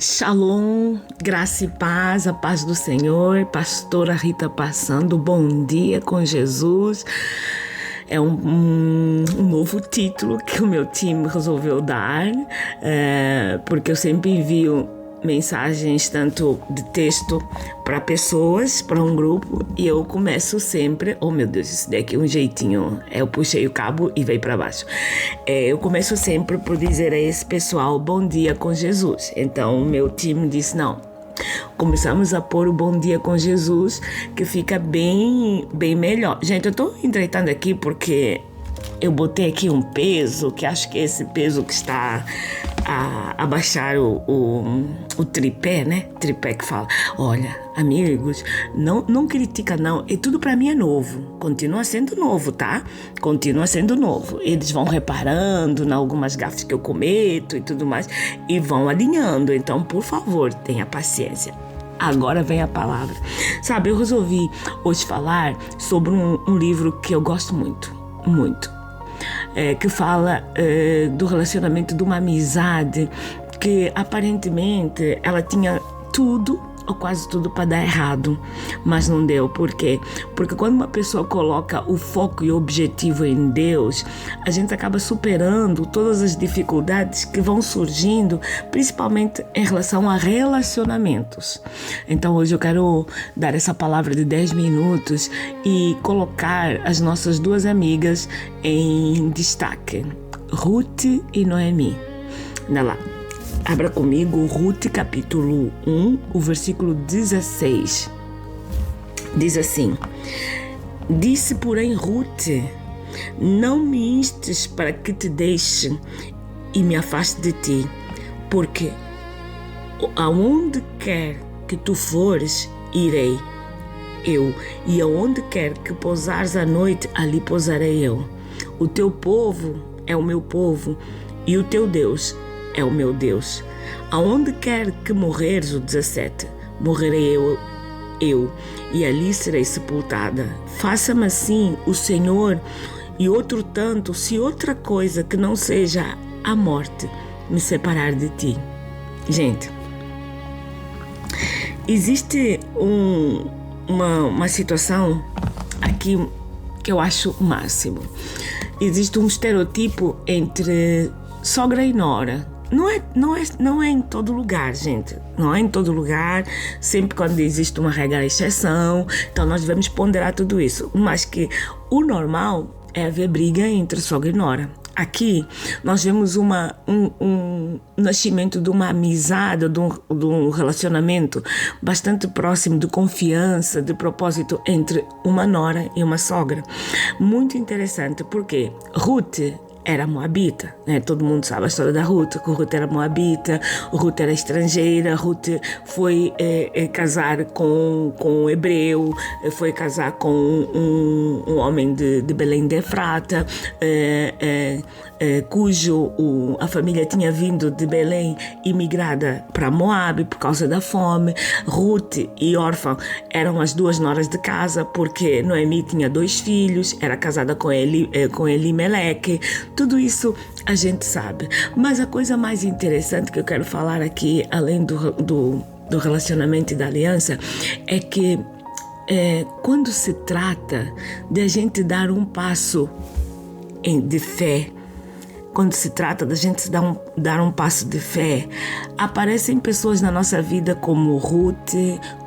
Shalom, graça e paz, a paz do Senhor, pastora Rita passando, bom dia com Jesus. É um novo título que o meu time resolveu dar, porque eu sempre envio mensagens tanto de texto para pessoas, para um grupo, e eu começo sempre, oh meu Deus, isso daqui é um jeitinho, eu puxei o cabo e veio para baixo. Eu começo sempre por dizer a esse pessoal, bom dia com Jesus. Então o meu time disse, não, começamos a pôr o bom dia com Jesus, que fica bem melhor. Gente, eu estou entreitando aqui porque eu botei aqui um peso, que acho que é esse peso que está a baixar o tripé, né? Tripé que fala. Olha, amigos, não critica não, tudo para mim é novo, continua sendo novo, tá? Continua sendo novo. Eles vão reparando em algumas gafes que eu cometo e tudo mais, e vão alinhando, então, por favor, tenha paciência. Agora vem a palavra. Sabe, eu resolvi hoje falar sobre um livro que eu gosto muito, que fala do relacionamento de uma amizade que aparentemente ela tinha tudo ou quase tudo para dar errado, mas não deu. Por quê? Porque quando uma pessoa coloca o foco e o objetivo em Deus, a gente acaba superando todas as dificuldades que vão surgindo, principalmente em relação a relacionamentos. Então hoje eu quero dar essa palavra de 10 minutos e colocar as nossas duas amigas em destaque, Ruth e Noemi. Olha lá. Abra comigo Ruth capítulo 1, o versículo 16. Diz assim: disse, porém, Ruth, não me instes para que te deixe e me afaste de ti, porque aonde quer que tu fores, irei eu, e aonde quer que pousares à noite, ali pousarei eu. O teu povo é o meu povo, e o teu Deus é o meu Deus. Aonde quer que morreres, o 17, morrerei eu, e ali serei sepultada. Faça-me assim o Senhor, e outro tanto, se outra coisa que não seja a morte me separar de ti. Gente, existe uma situação aqui que eu acho o máximo. Existe um estereotipo entre sogra e nora. Não é em todo lugar, gente. Não é em todo lugar. Sempre quando existe uma regra, exceção. Então nós devemos ponderar tudo isso. Mas que o normal é haver briga entre sogra e nora. Aqui nós vemos um nascimento de uma amizade, de um relacionamento bastante próximo, de confiança, de propósito entre uma nora e uma sogra. Muito interessante, porque Ruth era moabita, né? Todo mundo sabe a história da Ruth, que Ruth era moabita, Ruth era estrangeira, Ruth foi casar com um hebreu, foi casar com um homem de Belém de Efrata, cujo a família tinha vindo de Belém imigrada para Moabe por causa da fome. Ruth e Orfa eram as duas noras de casa, porque Noemi tinha 2 filhos, era casada com Elimeleque. Tudo isso a gente sabe. Mas a coisa mais interessante que eu quero falar aqui, além do relacionamento e da aliança, é que quando se trata de a gente dar um passo de fé, quando se trata da gente dar um passo de fé, aparecem pessoas na nossa vida como Ruth,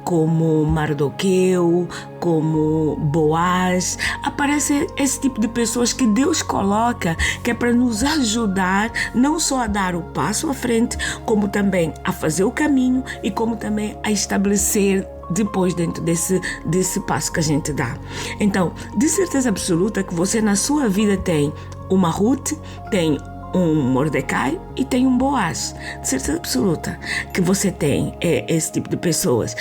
como Mardoqueu, como Boaz. Aparece esse tipo de pessoas que Deus coloca, que é para nos ajudar não só a dar o passo à frente, como também a fazer o caminho e como também a estabelecer depois dentro desse passo que a gente dá. Então, de certeza absoluta que você na sua vida tem uma Ruth, tem um Mordecai e tem um Boaz. De certeza absoluta que você tem esse tipo de pessoas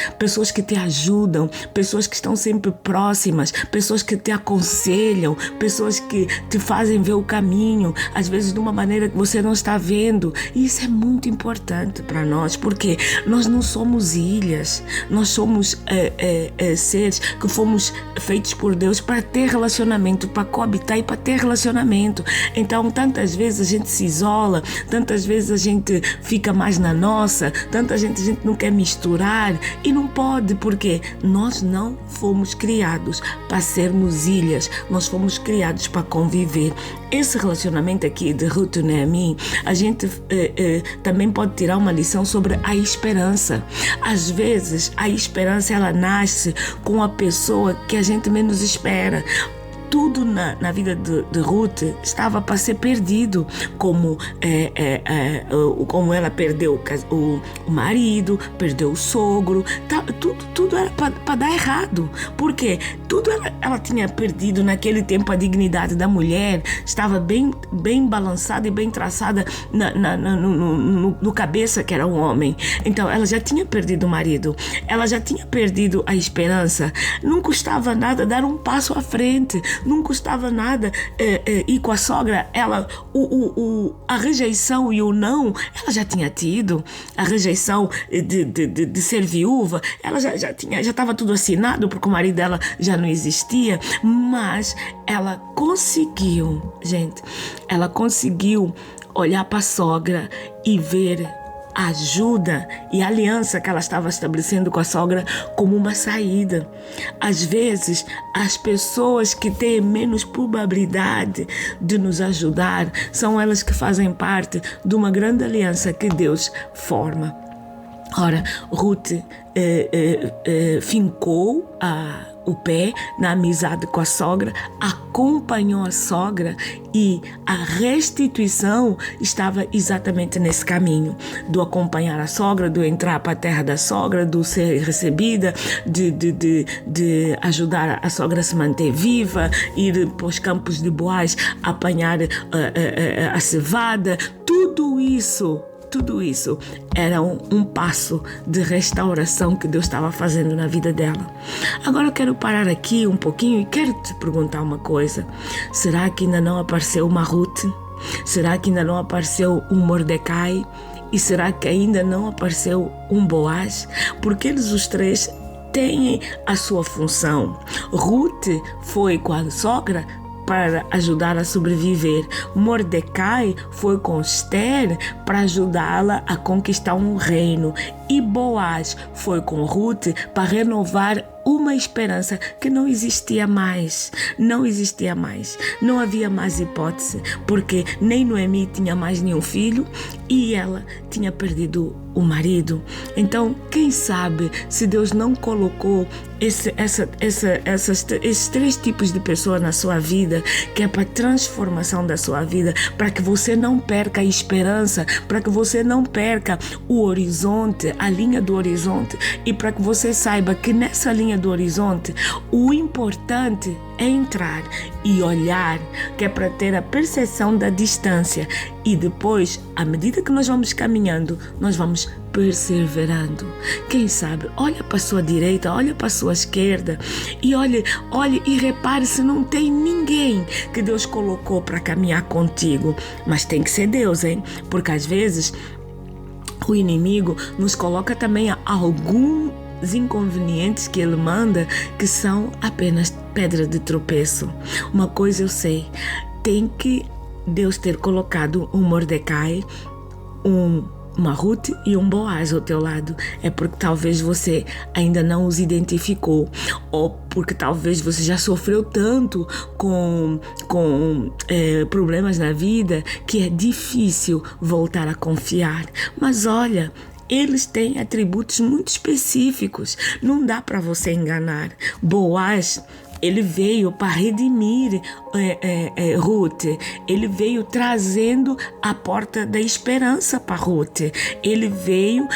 que te ajudam, pessoas que estão sempre próximas, pessoas que te aconselham, pessoas que te fazem ver o caminho, às vezes de uma maneira que você não está vendo. E isso é muito importante para nós, porque nós não somos ilhas, nós somos seres que fomos feitos por Deus para ter relacionamento, para coabitar e para ter relacionamento. Então tantas vezes a gente se isola, tantas tantas vezes a gente fica mais na nossa, a gente não quer misturar e não pode, porque nós não fomos criados para sermos ilhas, nós fomos criados para conviver. Esse relacionamento aqui de Ruth e Noemi, a gente também pode tirar uma lição sobre a esperança. Às vezes a esperança ela nasce com a pessoa que a gente menos espera. Tudo na vida de Ruth estava para ser perdido, como ela perdeu o marido, perdeu o sogro, tudo era para dar errado, porque tudo ela tinha perdido naquele tempo. A dignidade da mulher estava bem balançada e bem traçada no cabeça, que era um homem. Então ela já tinha perdido o marido, ela já tinha perdido a esperança. Não custava nada dar um passo à frente, não custava nada ir com a sogra. A rejeição e o não, ela já tinha tido. A rejeição de ser viúva, ela já estava tudo assinado, porque o marido dela já não existia. Mas ela conseguiu, gente, olhar para a sogra e ver a ajuda e a aliança que ela estava estabelecendo com a sogra como uma saída. Às vezes, as pessoas que têm menos probabilidade de nos ajudar são elas que fazem parte de uma grande aliança que Deus forma. Ora, Ruth fincou o pé na amizade com a sogra, acompanhou a sogra, e a restituição estava exatamente nesse caminho, do acompanhar a sogra, do entrar para a terra da sogra, do ser recebida, de ajudar a sogra a se manter viva, ir para os campos de Boaz, apanhar a cevada. Tudo isso era um passo de restauração que Deus estava fazendo na vida dela. Agora eu quero parar aqui um pouquinho e quero te perguntar uma coisa. Será que ainda não apareceu uma Ruth? Será que ainda não apareceu um Mordecai? E será que ainda não apareceu um Boaz? Porque eles os três têm a sua função. Ruth foi com a sogra para ajudar a sobreviver. Mordecai foi com Esther para ajudá-la a conquistar um reino. E Boaz foi com Ruth para renovar uma esperança que não existia mais. Não existia mais. Não havia mais hipótese, porque nem Noemi tinha mais nenhum filho e ela tinha perdido o marido. Então, quem sabe se Deus não colocou esses três tipos de pessoas na sua vida, que é para a transformação da sua vida, para que você não perca a esperança, para que você não perca o horizonte, a linha do horizonte, e para que você saiba que nessa linha do horizonte o importante é entrar e olhar, que é para ter a percepção da distância, e depois, à medida que nós vamos caminhando, nós vamos perseverando. Quem sabe, olha para a sua direita, olha para a sua esquerda e olhe e repare se não tem ninguém que Deus colocou para caminhar contigo. Mas tem que ser Deus, hein? Porque às vezes o inimigo nos coloca também alguns inconvenientes que ele manda, que são apenas pedra de tropeço. Uma coisa eu sei, tem que Deus ter colocado um Mordecai, uma Ruth e um Boaz ao teu lado. É porque talvez você ainda não os identificou, ou porque talvez você já sofreu tanto com problemas na vida que é difícil voltar a confiar. Mas olha, eles têm atributos muito específicos, não dá para você enganar. Boaz, ele veio para redimir Ruth. Ele veio trazendo a porta da esperança para Ruth. Ele veio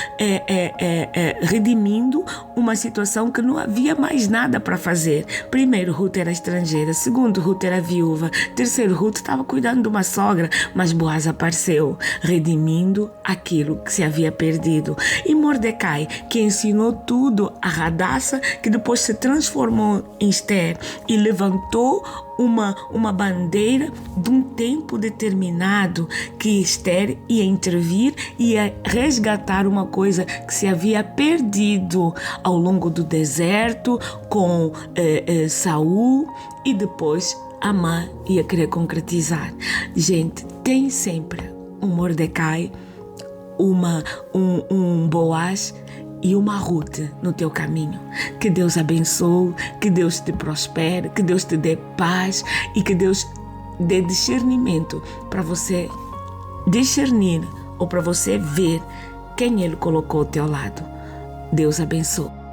redimindo uma situação que não havia mais nada para fazer. Primeiro, Ruth era estrangeira. Segundo, Ruth era viúva. Terceiro, Ruth estava cuidando de uma sogra. Mas Boaz apareceu, redimindo aquilo que se havia perdido. E Mordecai, que ensinou tudo a Hadassah, que depois se transformou em Esther e levantou uma bandeira de um tempo determinado, que Esther ia intervir e ia resgatar uma coisa que se havia perdido ao longo do deserto com Saul, e depois Amã ia querer concretizar. Gente, tem sempre um Mordecai, um Boaz e uma Ruth no teu caminho. Que Deus abençoe, que Deus te prospere, que Deus te dê paz e que Deus dê discernimento para você discernir ou para você ver quem Ele colocou ao teu lado. Deus abençoe.